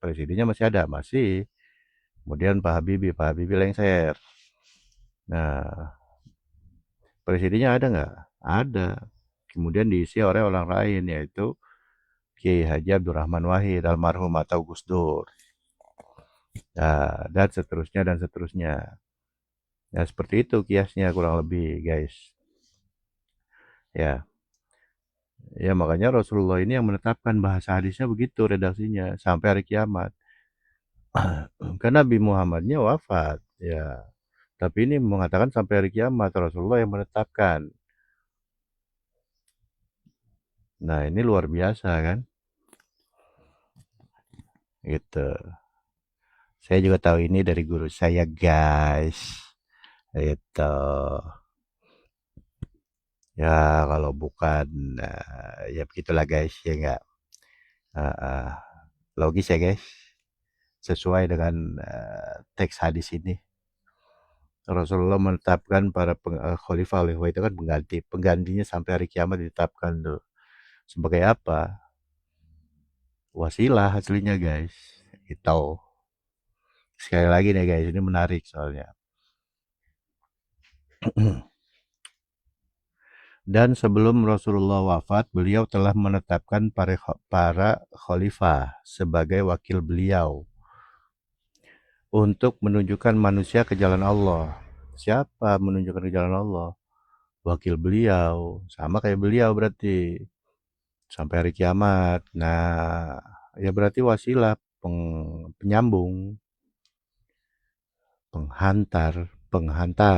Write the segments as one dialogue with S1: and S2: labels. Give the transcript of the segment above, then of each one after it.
S1: presidennya masih ada, masih. Kemudian Pak Habibie lengser. Nah, presidennya ada nggak? Ada. Kemudian diisi oleh orang lain, yaitu Kiai Haji Abdurrahman Wahid, almarhum atau Gus Dur. Nah, dan seterusnya dan seterusnya. Ya seperti itu kiasnya kurang lebih, guys. Ya, ya makanya Rasulullah ini yang menetapkan bahasa hadisnya begitu redaksinya sampai hari kiamat. Karena Nabi Muhammadnya wafat, ya. Tapi ini mengatakan sampai hari kiamat Rasulullah yang menetapkan. Nah, ini luar biasa kan? Gitu. Saya juga tahu ini dari guru saya, guys. Itu. Ya, kalau bukan, ya begitulah guys, ya enggak. Uh, logis ya guys, sesuai dengan teks hadis ini. Rasulullah menetapkan para khalifah itu kan penggantinya sampai hari kiamat ditetapkan tuh. Sebagai apa? Wasilah hasilnya guys. Itu. Sekali lagi nih guys, ini menarik soalnya. Dan sebelum Rasulullah wafat, beliau telah menetapkan para khalifah sebagai wakil beliau untuk menunjukkan manusia ke jalan Allah. Siapa menunjukkan ke jalan Allah? Wakil beliau, sama kayak beliau berarti sampai hari kiamat. Nah, ya berarti wasilah, penyambung, penghantar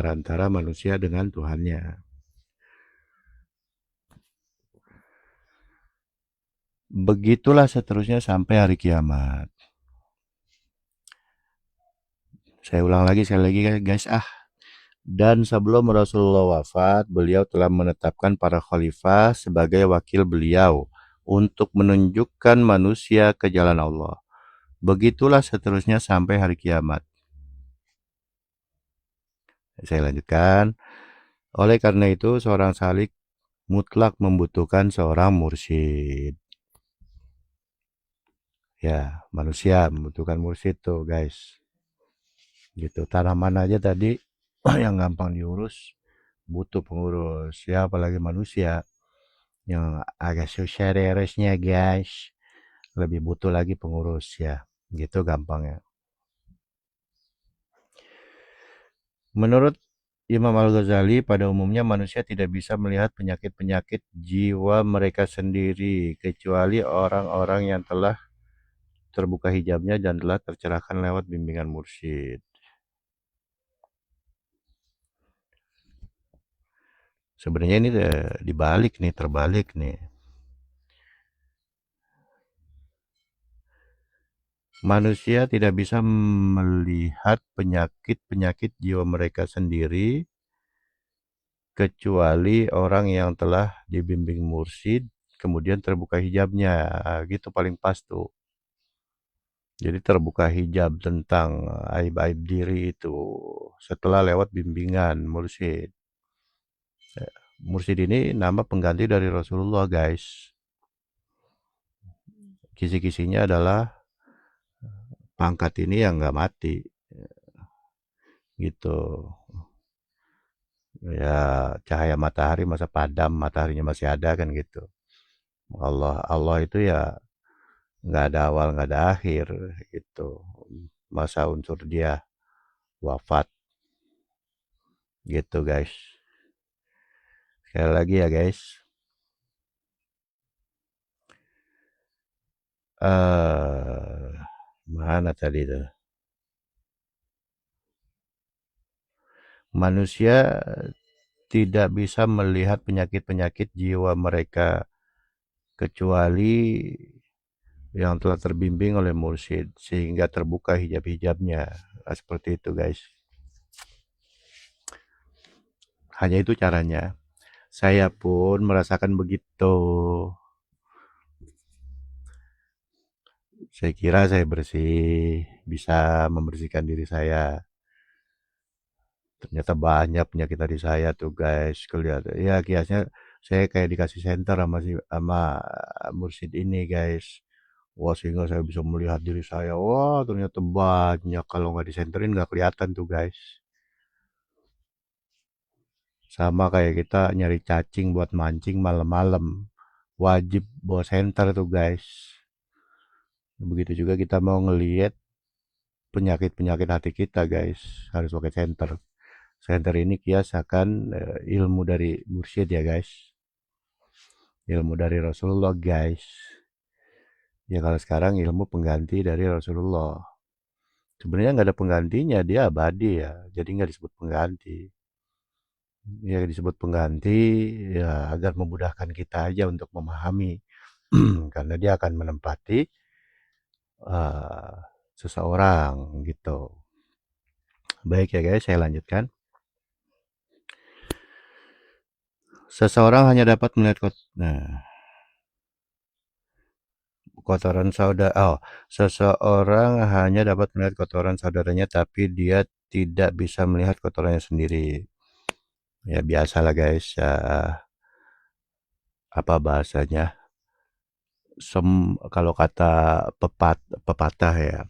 S1: antara manusia dengan Tuhannya. Begitulah seterusnya sampai hari kiamat. Saya ulang lagi sekali lagi guys. Dan sebelum Rasulullah wafat, beliau telah menetapkan para khalifah sebagai wakil beliau untuk menunjukkan manusia ke jalan Allah. Begitulah seterusnya sampai hari kiamat. Saya lanjutkan. Oleh karena itu, seorang salik mutlak membutuhkan seorang mursyid. Ya, manusia membutuhkan mursyid tuh, guys. Gitu. Tanaman aja tadi yang gampang diurus butuh pengurus. Ya, apalagi manusia yang agak susah beresnya, guys. Lebih butuh lagi pengurus ya. Gitu gampangnya. Menurut Imam Al-Ghazali, pada umumnya manusia tidak bisa melihat penyakit-penyakit jiwa mereka sendiri, kecuali orang-orang yang telah terbuka hijabnya dan telah tercerahkan lewat bimbingan mursyid. Sebenarnya ini terbalik nih. Manusia tidak bisa melihat penyakit-penyakit jiwa mereka sendiri, kecuali orang yang telah dibimbing mursyid, kemudian terbuka hijabnya. Gitu paling pas tuh. Jadi terbuka hijab tentang aib-aib diri itu setelah lewat bimbingan mursyid. Mursyid ini nama pengganti dari Rasulullah, guys. Kisi-kisinya adalah pangkat ini yang nggak mati, gitu. Ya cahaya matahari masa padam, mataharinya masih ada kan gitu. Allah itu ya nggak ada awal nggak ada akhir gitu. Masa unsur dia wafat gitu guys. Sekali lagi ya guys. Mana tadi tuh? Manusia tidak bisa melihat penyakit-penyakit jiwa mereka kecuali yang telah terbimbing oleh mursyid sehingga terbuka hijab-hijabnya. Seperti itu guys. Hanya itu caranya. Saya pun merasakan begitu. Saya kira saya bersih, bisa membersihkan diri saya. Ternyata banyak penyakit dari saya tuh guys. Kelihatan ya kiasnya saya kayak dikasih senter sama mursyid ini guys. Wah, sehingga saya bisa melihat diri saya, wah ternyata banyak, kalau nggak disenterin nggak kelihatan tuh guys. Sama kayak kita nyari cacing buat mancing malam-malam, wajib bawa senter tuh guys. Begitu juga kita mau ngelihat penyakit-penyakit hati kita guys, harus pakai senter. Senter ini kiasakan ilmu dari mursyid ya guys, ilmu dari Rasulullah guys. Ya kalau sekarang ilmu pengganti dari Rasulullah. Sebenarnya nggak ada penggantinya, dia abadi ya, jadi nggak disebut pengganti. Ya disebut pengganti ya agar memudahkan kita aja untuk memahami, karena dia akan menempati uh, seseorang gitu. Baik ya guys, saya lanjutkan. Seseorang hanya dapat melihat kotoran saudara. Oh, seseorang hanya dapat melihat kotoran saudaranya, tapi dia tidak bisa melihat kotorannya sendiri. Ya biasalah guys. Ya, apa bahasanya? Kalau kata pepatah ya,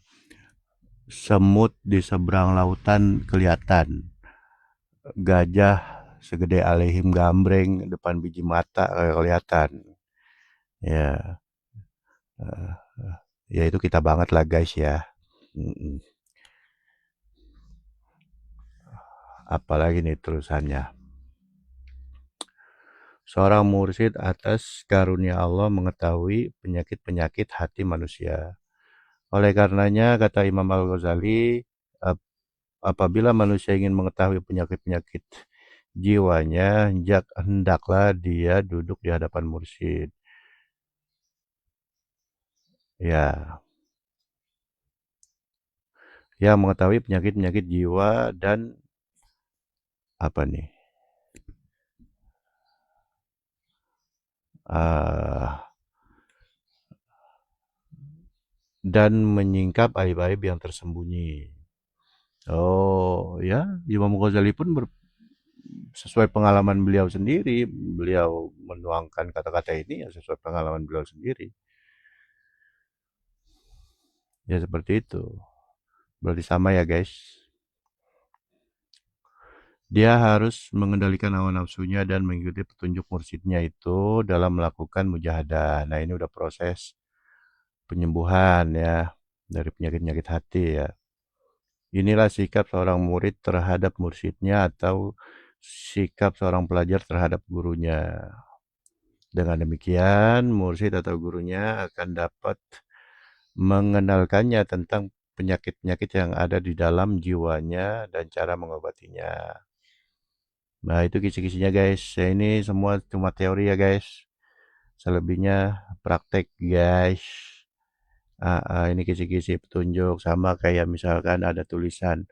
S1: semut di seberang lautan kelihatan, gajah segede alehim gambreng depan biji mata kelihatan. Ya, eh, ya itu kita banget lah guys ya. Mm-mm. Apalagi nih terusannya. Seorang mursyid atas karunia Allah mengetahui penyakit-penyakit hati manusia. Oleh karenanya, kata Imam Al-Ghazali, apabila manusia ingin mengetahui penyakit-penyakit jiwanya, hendaklah dia duduk di hadapan mursyid. Ya, yang mengetahui penyakit-penyakit jiwa dan apa nih? Uh, dan menyingkap aib-aib yang tersembunyi. Oh ya, Imam Ghazali pun sesuai pengalaman beliau sendiri, beliau menuangkan kata-kata ini ya sesuai pengalaman beliau sendiri. Ya seperti itu. Berarti sama ya guys. Dia harus mengendalikan hawa nafsunya dan mengikuti petunjuk mursyidnya itu dalam melakukan mujahadah. Nah ini udah proses penyembuhan ya dari penyakit-penyakit hati ya. Inilah sikap seorang murid terhadap mursyidnya atau sikap seorang pelajar terhadap gurunya. Dengan demikian, mursyid atau gurunya akan dapat mengenalkannya tentang penyakit-penyakit yang ada di dalam jiwanya dan cara mengobatinya. Nah, itu kisi-kisinya guys. Ya, ini semua cuma teori ya guys. Selebihnya praktek guys. Ini kisi-kisi petunjuk sama kayak misalkan ada tulisan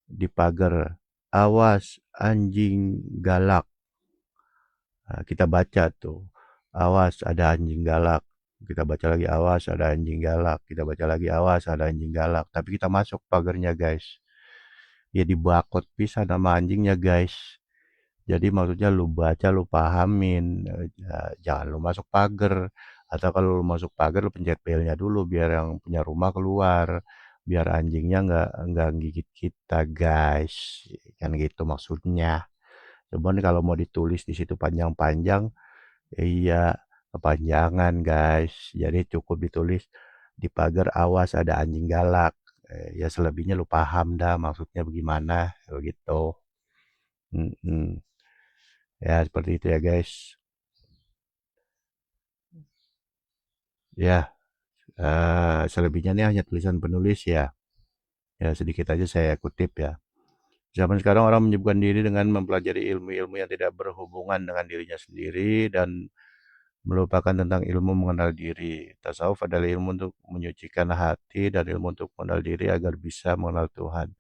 S1: di pagar, awas anjing galak. Nah, kita baca tuh, awas ada anjing galak. Kita baca lagi, awas ada anjing galak. Kita baca lagi, awas ada anjing galak. Tapi kita masuk pagarnya guys. Ya dibakot pisan sama anjingnya guys. Jadi maksudnya lu baca, lu pahamin. Jangan lu masuk pagar. Atau kalau lu masuk pagar, lu pencet belnya dulu biar yang punya rumah keluar. Biar anjingnya nggak gigit kita guys. Kan gitu maksudnya. Cuman kalau mau ditulis di situ panjang-panjang, iya, kepanjangan guys. Jadi cukup ditulis di pagar awas ada anjing galak. Ya selebihnya lu paham dah maksudnya bagaimana begitu. Mm-mm. Ya seperti itu ya guys. Ya, selebihnya ini hanya tulisan penulis ya. Ya sedikit aja saya kutip ya. Zaman sekarang orang menyibukkan diri dengan mempelajari ilmu-ilmu yang tidak berhubungan dengan dirinya sendiri dan melupakan tentang ilmu mengenal diri. Tasawuf adalah ilmu untuk menyucikan hati dan ilmu untuk mengenal diri agar bisa mengenal Tuhan.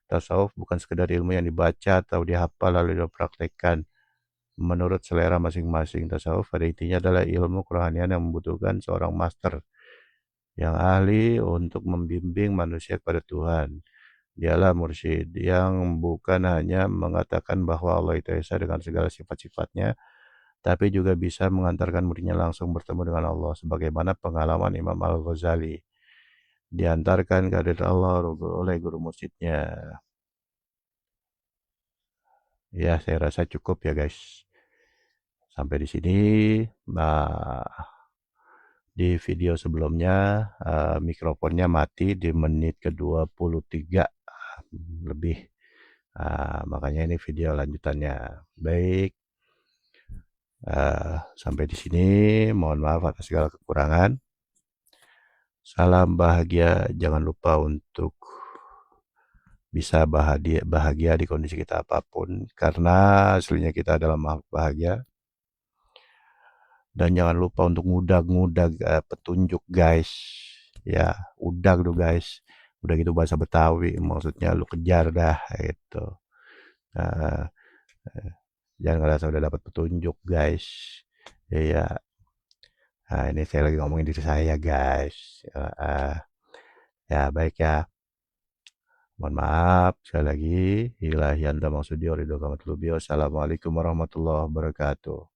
S1: Tasawuf bukan sekedar ilmu yang dibaca atau dihafal lalu dipraktekkan. Menurut selera masing-masing, tasawuf pada intinya adalah ilmu kerohanian yang membutuhkan seorang master yang ahli untuk membimbing manusia kepada Tuhan. Dialah mursyid yang bukan hanya mengatakan bahwa Allah itu esa dengan segala sifat-sifatnya, tapi juga bisa mengantarkan muridnya langsung bertemu dengan Allah, sebagaimana pengalaman Imam Al-Ghazali diantarkan ke hadirat Allah oleh guru mursyidnya. Ya, saya rasa cukup ya guys. Sampai di sini. Nah, di video sebelumnya mikrofonnya mati di menit ke-23 lebih. Makanya ini video lanjutannya. Baik, sampai di sini. Mohon maaf atas segala kekurangan. Salam bahagia. Jangan lupa untuk bisa bahagia di kondisi kita apapun, karena aslinya kita adalah makhluk bahagia. Dan jangan lupa untuk ngudag-ngudag petunjuk guys. Ya, udag tuh guys. Udah gitu bahasa Betawi, maksudnya lu kejar dah gitu. Nah, jangan ngerasa udah dapat petunjuk guys. Iya. Nah, ini saya lagi ngomongin diri saya guys. Ya baik ya. Mohon maaf sekali lagi. Ilahi anta maksudi ridho kamatlubi. Wassalamualaikum warahmatullahi wabarakatuh.